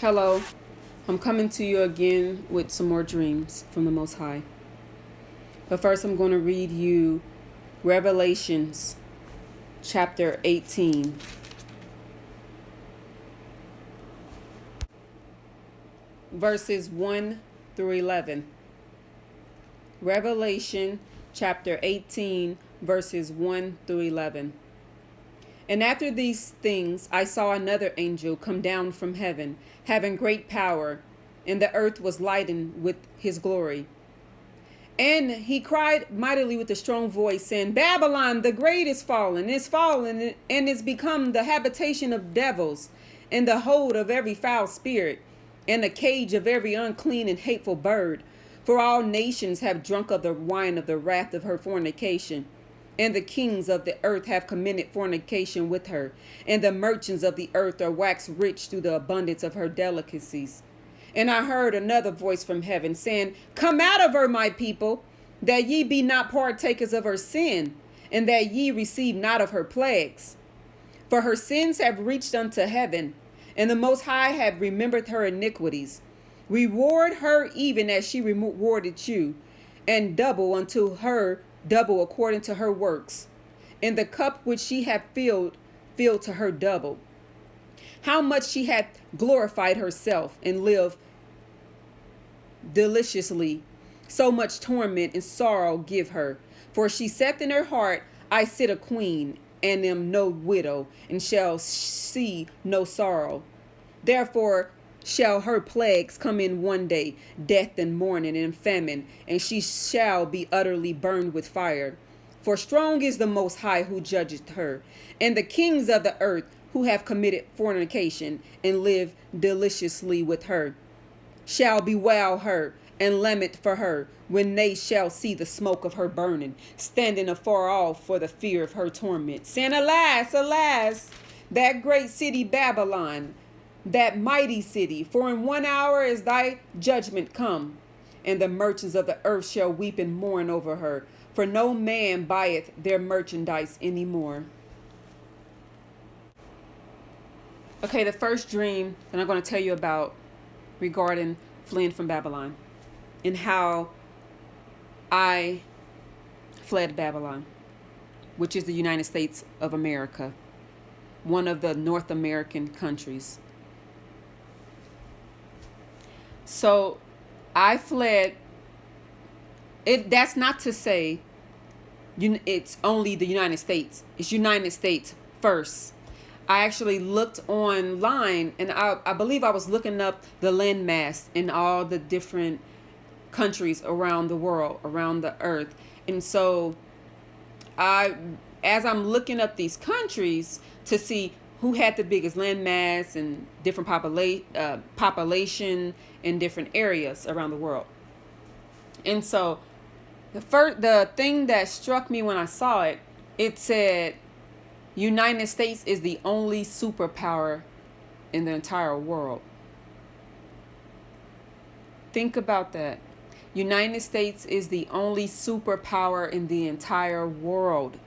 Hello, I'm coming to you again with some more dreams from the Most High. But first, I'm going to read you Revelations chapter 18, verses 1 through 11. Revelation chapter 18, verses 1 through 11. And after these things I saw another angel come down from heaven, having great power, and the earth was lightened with his glory. And he cried mightily with a strong voice, saying, Babylon the great is fallen, and is become the habitation of devils, and the hold of every foul spirit, and the cage of every unclean and hateful bird. For all nations have drunk of the wine of the wrath of her fornication. And the kings of the earth have committed fornication with her, and the merchants of the earth are waxed rich through the abundance of her delicacies. And I heard another voice from heaven saying, Come out of her, my people, that ye be not partakers of her sin, and that ye receive not of her plagues. For her sins have reached unto heaven, and the Most High have remembered her iniquities. Reward her even as she rewarded you, and double unto her double according to her works. And the cup which she hath filled to her double. How much she hath glorified herself and lived deliciously, so much torment and sorrow give her. For she saith in her heart, I sit a queen, and am no widow, and shall see no sorrow. Therefore shall her plagues come in one day, death and mourning and famine, and she shall be utterly burned with fire. For strong is the Most High who judgeth her, and the kings of the earth who have committed fornication and live deliciously with her, shall bewail her and lament for her when they shall see the smoke of her burning, standing afar off for the fear of her torment, saying, Alas, alas, that great city Babylon, that mighty city, for in 1 hour is thy judgment come. And the merchants of the earth shall weep and mourn over her, for no man buyeth their merchandise any more. Okay, the first dream that I'm going to tell you about regarding fleeing from Babylon and how I fled Babylon, which is the United States of America, one of the North American countries. So I fled. That's not to say it's only the United States. It's United States first. I actually looked online, and I believe I was looking up the landmass in all the different countries around the world, around the earth. And so as I'm looking up these countries to see who had the biggest landmass and different population in different areas around the world. And so the thing that struck me when I saw it, it said United States is the only superpower in the entire world. Think about that. United States is the only superpower in the entire world.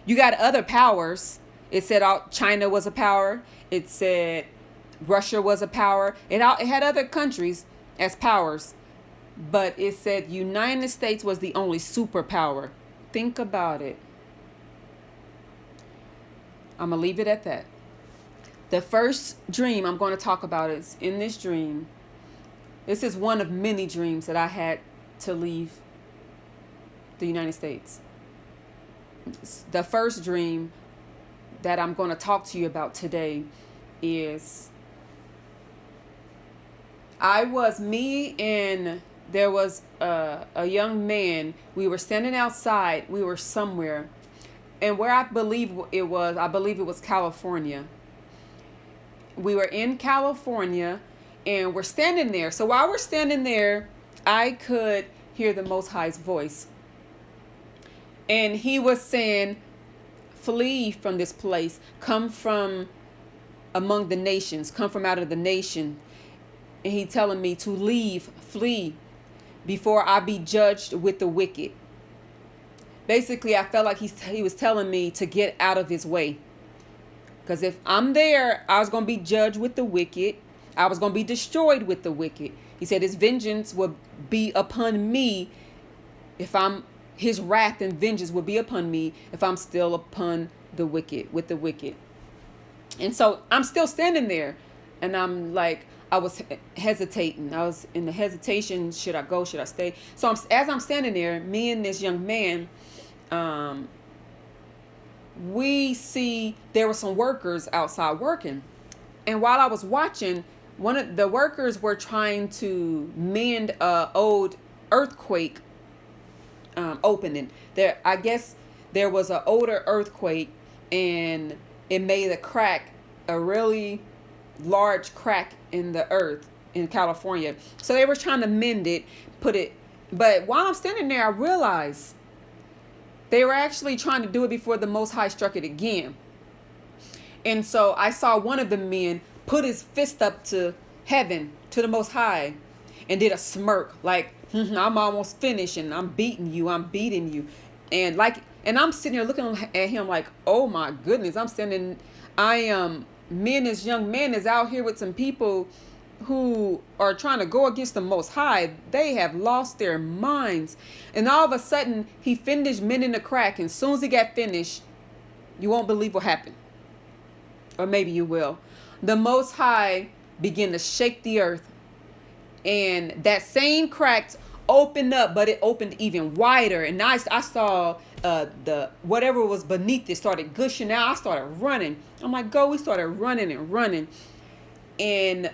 You got other powers. It said China was a power. It said Russia was a power. It had other countries as powers. But it said United States was the only superpower. Think about it. I'm going to leave it at that. The first dream I'm going to talk about is in this dream. This is one of many dreams that I had to leave the United States. The first dream that I'm going to talk to you about today is there was a young man. We were standing outside. We were somewhere. And where I believe it was California. We were in California and we're standing there. So while we're standing there, I could hear the Most High's voice. And he was saying, flee from this place. Come from among the nations. Come from out of the nation. And he telling me to leave, flee, before I be judged with the wicked. Basically, I felt like he was telling me to get out of his way. Because if I'm there, I was going to be judged with the wicked. I was going to be destroyed with the wicked. He said his vengeance will be upon me if I'm, his wrath and vengeance will be upon me if I'm still upon the wicked, with the wicked. And so I'm still standing there, and I'm like, I was hesitating. I was in the hesitation. Should I go? Should I stay? So as I'm standing there, me and this young man, we see there were some workers outside working. And while I was watching, one of the workers were trying to mend a old earthquake opening. There, I guess there was an older earthquake, and it made a really large crack in the earth in California. So they were trying to mend it, but while I'm standing there, I realized they were actually trying to do it before the Most High struck it again. And so I saw one of the men put his fist up to heaven, to the Most High, and did a smirk like, I'm almost finished, and I'm beating you. And I'm sitting here looking at him like, oh my goodness, me and this young man is out here with some people who are trying to go against the Most High. They have lost their minds. And all of a sudden, he finished mending the crack. And as soon as he got finished, you won't believe what happened. Or maybe you will. The Most High began to shake the earth. And that same crack opened up, but it opened even wider. And I saw the whatever was beneath it started gushing out. I started running. I'm like, go. We started running and running. And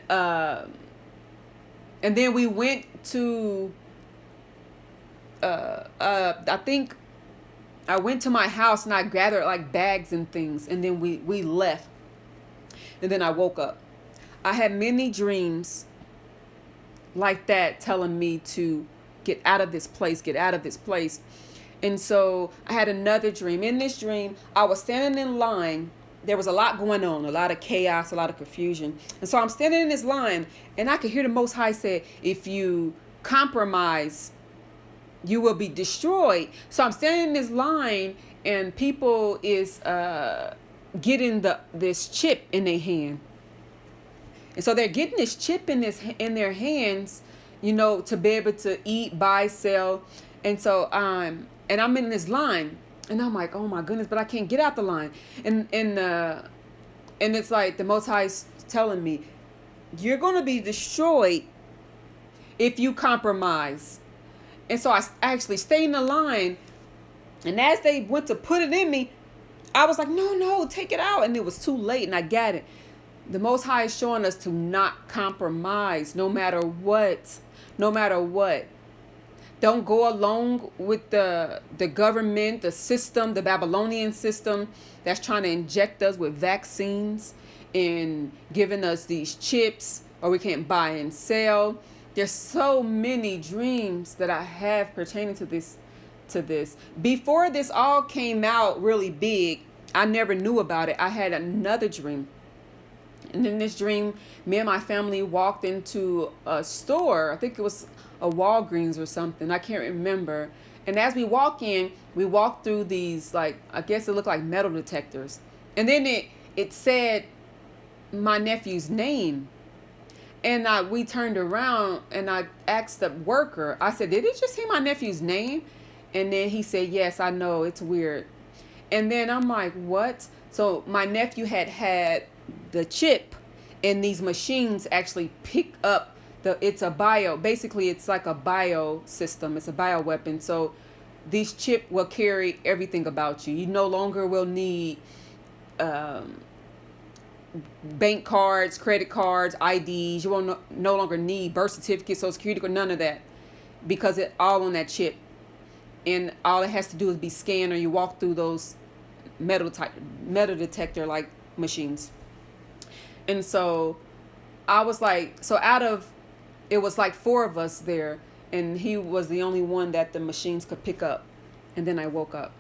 then we went to I think I went to my house, and I gathered like bags and things, and then we left. And then I woke up. I had many dreams like that telling me to get out of this place, get out of this place. And so I had another dream. In this dream, I was standing in line. There was a lot going on, a lot of chaos, a lot of confusion. And so I'm standing in this line, and I could hear the Most High say, if you compromise, you will be destroyed. So I'm standing in this line, and people is getting this chip in their hand. And so they're getting this chip in their hands, to be able to eat, buy, sell. And so I'm in this line, and I'm like, oh my goodness, but I can't get out the line. And it's like the Most High is telling me, you're going to be destroyed if you compromise. And so I actually stayed in the line. And as they went to put it in me, I was like, no, take it out. And it was too late, and I got it. The Most High is showing us to not compromise no matter what. No matter what. Don't go along with the government, the system, the Babylonian system that's trying to inject us with vaccines and giving us these chips, or we can't buy and sell. There's so many dreams that I have pertaining to this. Before this all came out really big, I never knew about it. I had another dream. And in this dream, me and my family walked into a store. I think it was a Walgreens or something. I can't remember. And as we walk in, we walk through these, I guess it looked like metal detectors. And then it said my nephew's name. And we turned around, and I asked the worker, I said, did it just say my nephew's name? And then he said, yes, I know, it's weird. And then I'm like, what? So my nephew had the chip, and these machines actually pick up it's like a bio system. It's a bio weapon. So these chip will carry everything about you. You no longer will need bank cards, credit cards, IDs. You will no longer need birth certificates, Social Security, or none of that, because it's all on that chip. And all it has to do is be scanned, or you walk through those metal detector like machines. And so I was like, it was like 4 of us there, and he was the only one that the machines could pick up. And then I woke up.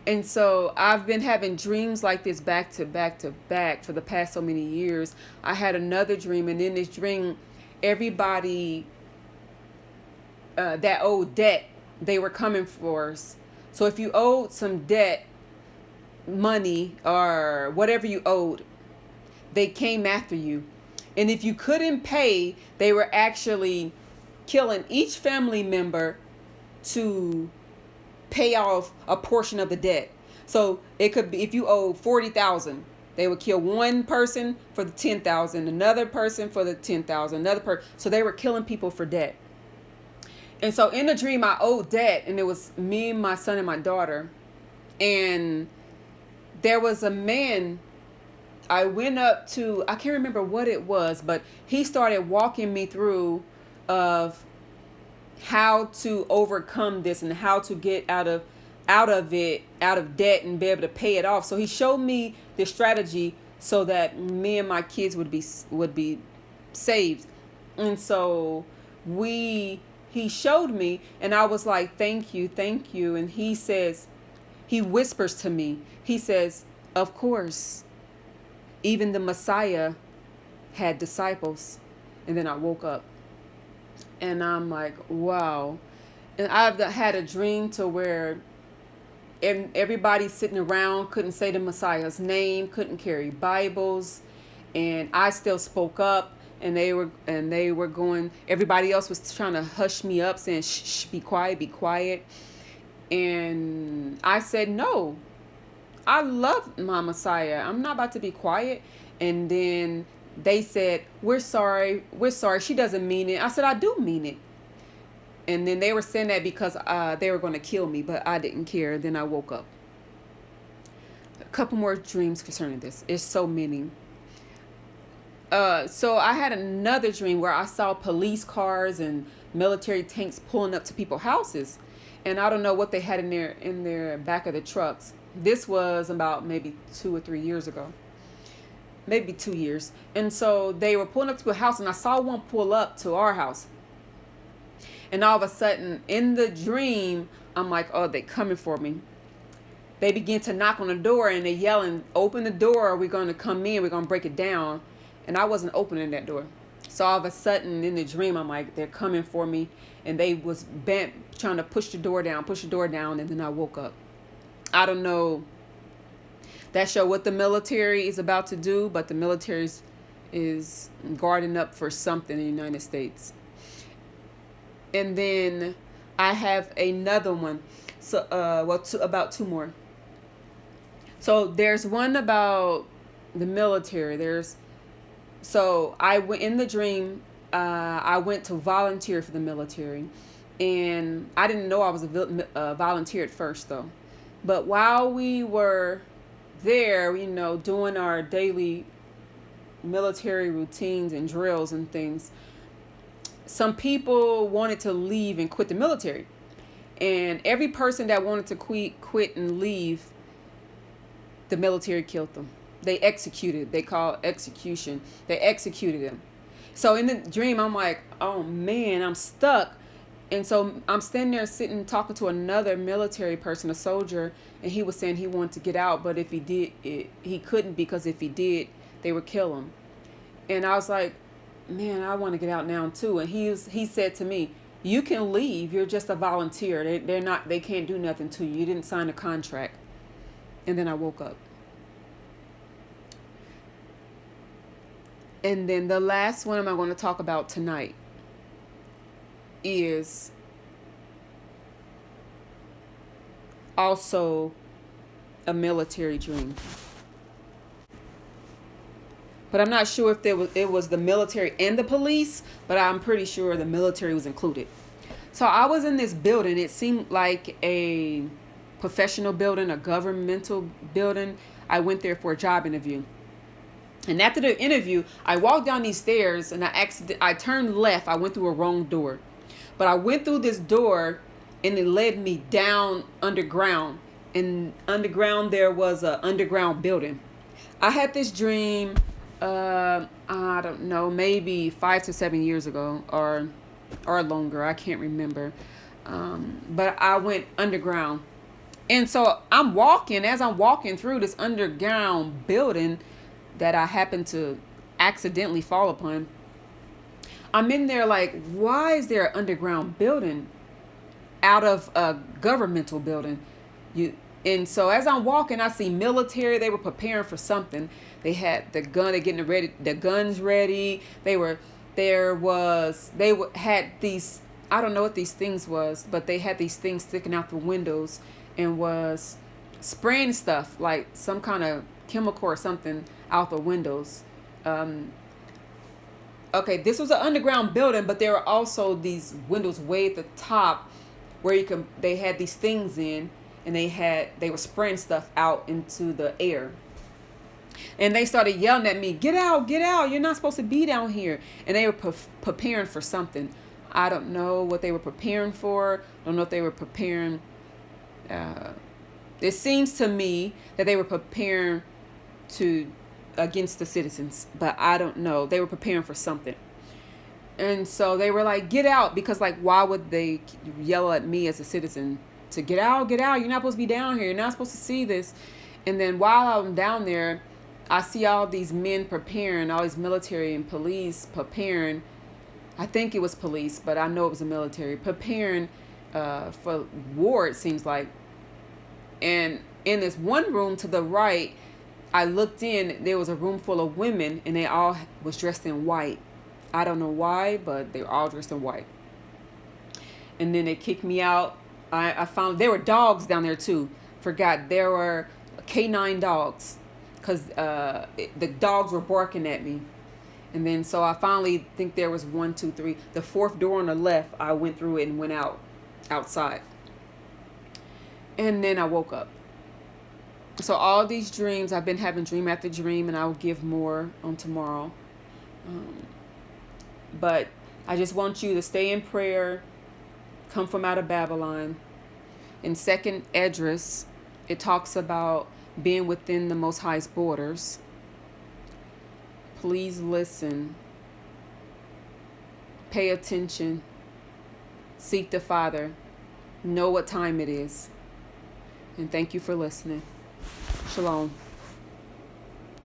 And so I've been having dreams like this back to back to back for the past so many years. I had another dream, and in this dream, everybody that owed debt, they were coming for us. So if you owed some debt, money, or whatever you owed, they came after you. And if you couldn't pay, they were actually killing each family member to pay off a portion of the debt. So it could be, if you owe 40,000, they would kill one person for the 10,000, another person for the 10,000, another person. So they were killing people for debt. And so in the dream, I owed debt, and it was me, my son, and my daughter. And there was a man I went up to, I can't remember what it was, but he started walking me through of how to overcome this and how to get out of debt and be able to pay it off. So he showed me the strategy so that me and my kids would be saved. And so he showed me, and I was like, thank you. And he whispers to me, he says, of course, even the Messiah had disciples. And then I woke up, and I'm like, wow. And I've had a dream to where everybody sitting around couldn't say the Messiah's name, couldn't carry Bibles, and I still spoke up, and they were going, everybody else was trying to hush me up, saying, shh, be quiet. And I said, no, I love my Messiah. I'm not about to be quiet. And then they said, we're sorry. She doesn't mean it. I said, I do mean it. And then they were saying that because they were going to kill me, but I didn't care. Then I woke up. A couple more dreams concerning this. It's so many. So I had another dream where I saw police cars and military tanks pulling up to people's houses. And I don't know what they had in their back of the trucks. This was about maybe 2 or 3 years ago. Maybe 2 years. And so they were pulling up to a house, and I saw one pull up to our house. And all of a sudden, in the dream, I'm like, oh, they coming for me. They begin to knock on the door, and they're yelling, open the door, we're going to come in, we're going to break it down. And I wasn't opening that door. So all of a sudden, in the dream, I'm like, they're coming for me. And they was bent, trying to push the door down, and then I woke up. I don't know that show what the military is about to do, but the military is guarding up for something in the United States. And then I have another one. So, about 2 more. So there's one about the military. So I went in the dream. I went to volunteer for the military, and I didn't know I was a volunteer at first though. But while we were there, doing our daily military routines and drills and things, some people wanted to leave and quit the military. And every person that wanted to quit and leave, the military killed them. They executed. They call execution. They executed them. So in the dream, I'm like, oh man, I'm stuck. And so I'm standing there sitting, talking to another military person, a soldier, and he was saying he wanted to get out, but if he did, he couldn't, because if he did, they would kill him. And I was like, man, I want to get out now too. And he said to me, you can leave. You're just a volunteer. They can't do nothing to you. You didn't sign a contract. And then I woke up. And then the last one I'm going to talk about tonight is also a military dream. But I'm not sure if it was the military and the police, but I'm pretty sure the military was included. So I was in this building. It seemed like a professional building, a governmental building. I went there for a job interview. And after the interview, I walked down these stairs, and I turned left. I went through a wrong door. But I went through this door, and it led me down underground. And underground, there was an underground building. I had this dream, I don't know, maybe 5 to 7 years ago, or longer. I can't remember. But I went underground. And so as I'm walking through this underground building that I happened to accidentally fall upon, I'm in there like, why is there an underground building out of a governmental building? And so as I'm walking, I see military. They were preparing for something. They had the gun. They're getting ready. The guns ready. Had these. I don't know what these things was, but they had these things sticking out the windows and was spraying stuff like some kind of chemical or something out the windows. Okay, this was an underground building, but there were also these windows way at the top where they had these things in, and they were spraying stuff out into the air. And they started yelling at me, get out, you're not supposed to be down here. And they were preparing for something. I don't know what they were preparing for. I don't know if they were preparing. It seems to me that they were preparing against the citizens, but I don't know. They were preparing for something. And so they were like, get out, because like, why would they yell at me as a citizen to get out? You're not supposed to be down here. You're not supposed to see this. And then while I'm down there, I see all these men preparing, all these military and police preparing. I think it was police, but I know it was the military preparing for war, it seems like. And in this one room to the right, I looked in, there was a room full of women, and they all was dressed in white. I don't know why, but they were all dressed in white. And then they kicked me out. I found there were dogs down there too. Forgot there were canine dogs, because the dogs were barking at me. And then so I finally think there was 1, 2, 3. The fourth door on the left, I went through it and went outside. And then I woke up. So all these dreams, I've been having dream after dream, and I will give more on tomorrow. But I just want you to stay in prayer, come from out of Babylon. In 2nd Esdras, it talks about being within the Most High's borders. Please listen. Pay attention. Seek the Father. Know what time it is. And thank you for listening. Shalom.